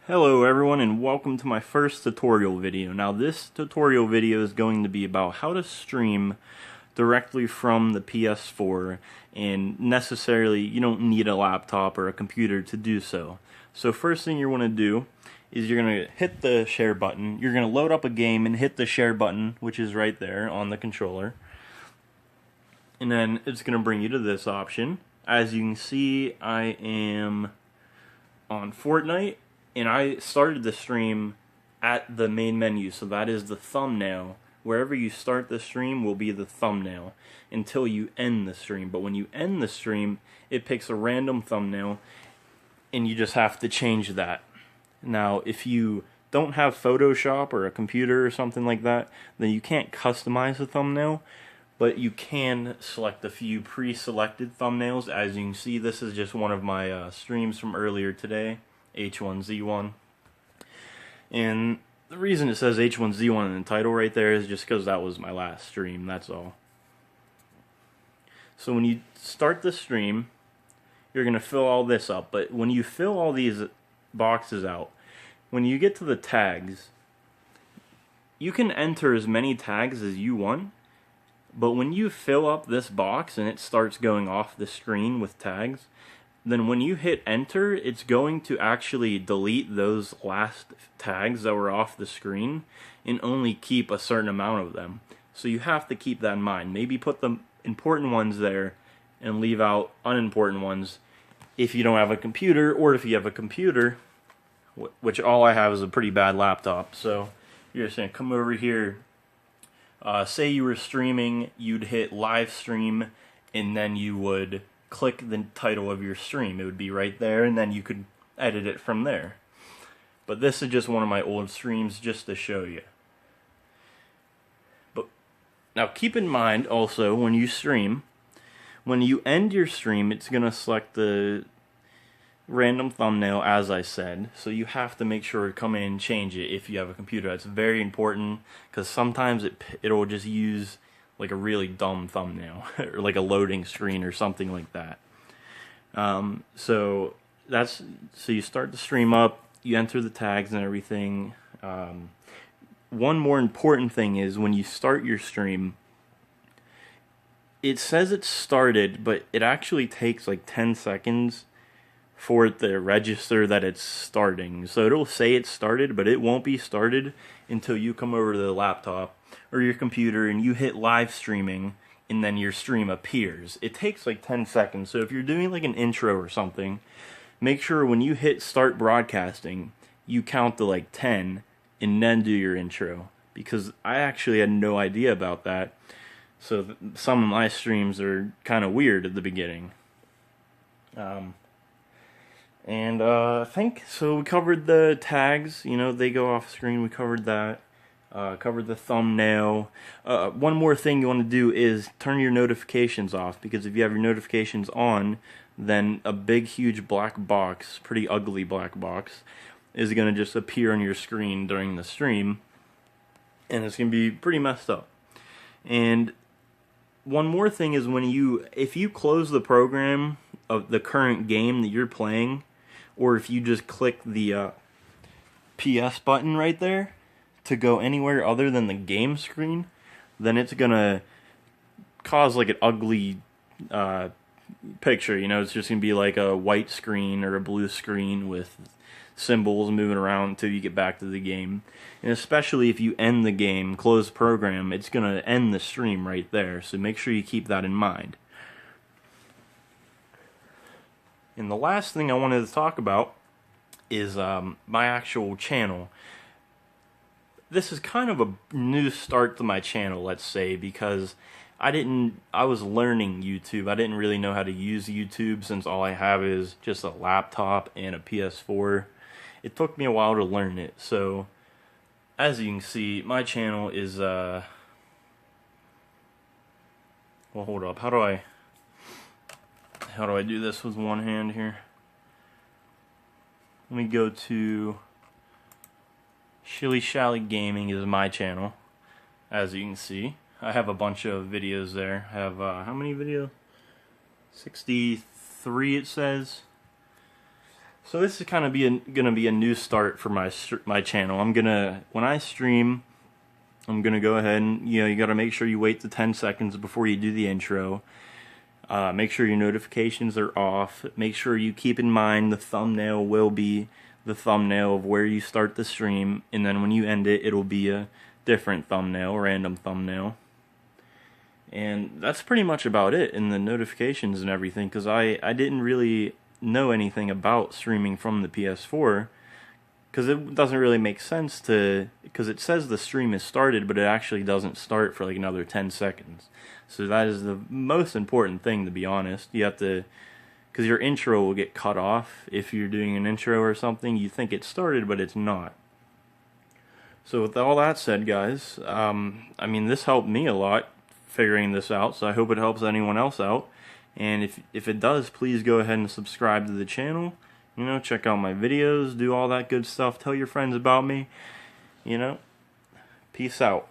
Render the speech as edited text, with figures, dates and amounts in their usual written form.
Hello everyone and welcome to my first tutorial video. Now this tutorial video is going to be about how to stream directly from the PS4, and necessarily you don't need a laptop or a computer to do so. So first thing you want to do is you're going to hit the share button. You're going to load up a game and hit the share button, which is right there on the controller. And then it's going to bring you to this option. As you can see, I am on Fortnite. And I started the stream at the main menu, so that is the thumbnail. Wherever you start the stream will be the thumbnail until you end the stream. But when you end the stream, it picks a random thumbnail, and you just have to change that. Now, if you don't have Photoshop or a computer or something like that, then you can't customize the thumbnail, but you can select a few pre-selected thumbnails. As you can see, this is just one of my streams from earlier today. H1Z1, and the reason it says H1Z1 in the title right there is just because that was my last stream, that's all. So when you start the stream, you're going to fill all this up, but when you fill all these boxes out, when you get to the tags, you can enter as many tags as you want, but when you fill up this box and it starts going off the screen with tags, then when you hit enter, it's going to actually delete those last tags that were off the screen and only keep a certain amount of them. So you have to keep that in mind. Maybe put the important ones there and leave out unimportant ones if you don't have a computer, or if you have a computer, which all I have is a pretty bad laptop. So you're just going to come over here. Say you were streaming, you'd hit live stream, and then you would click the title of your stream. It would be right there, and then you could edit it from there. But this is just one of my old streams just to show you. But now keep in mind also, when you stream, when you end your stream, it's going to select the random thumbnail, as I said. So you have to make sure to come in and change it if you have a computer. That's very important, because sometimes it'll just use like a really dumb thumbnail or like a loading screen or something like that. So you start the stream up, you enter the tags and everything. One more important thing is when you start your stream, it says it's started, but it actually takes like 10 seconds for it to register that it's starting. So it'll say it's started, but it won't be started until you come over to the laptop or your computer and you hit live streaming, and then your stream appears. It takes like 10 seconds. So if you're doing like an intro or something, make sure when you hit start broadcasting, you count to like 10 and then do your intro, because I actually had no idea about that. So some of my streams are kind of weird at the beginning. I think so. We covered the tags, they go off screen. We covered that. Covered the thumbnail. One more thing you want to do is turn your notifications off, because if you have your notifications on, then a big huge black box, pretty ugly black box, is going to just appear on your screen during the stream, and it's going to be pretty messed up. And one more thing is if you close the program of the current game that you're playing, or if you just click the PS button right there to go anywhere other than the game screen, then it's gonna cause like an ugly picture. It's just gonna be like a white screen or a blue screen with symbols moving around until you get back to the game. And especially if you end the game, close the program, it's gonna end the stream right there. So make sure you keep that in mind. And the last thing I wanted to talk about is my actual channel. This is kind of a new start to my channel, let's say, because I was learning YouTube. I didn't really know how to use YouTube, since all I have is just a laptop and a PS4. It took me a while to learn it. So, as you can see, my channel is, well, hold up. How do I do this with one hand here? Let me go to Shilly Shally Gaming is my channel. As you can see, I have a bunch of videos there. I have, how many videos? 63 it says. So this is kind of gonna be a new start for my channel. When I stream, I'm gonna go ahead and you gotta make sure you wait the 10 seconds before you do the intro. Make sure your notifications are off. Make sure you keep in mind the thumbnail will be the thumbnail of where you start the stream, and then when you end it, it'll be a different thumbnail, random thumbnail. And that's pretty much about it in the notifications and everything, because I didn't really know anything about streaming from the PS4, because it doesn't really make sense because it says the stream is started, but it actually doesn't start for like another 10 seconds. So that is the most important thing, to be honest. You have to, because your intro will get cut off if you're doing an intro or something. You think it started, but it's not. So with all that said, guys, I mean, this helped me a lot figuring this out, so I hope it helps anyone else out. And if it does, please go ahead and subscribe to the channel. Check out my videos, do all that good stuff, tell your friends about me. Peace out.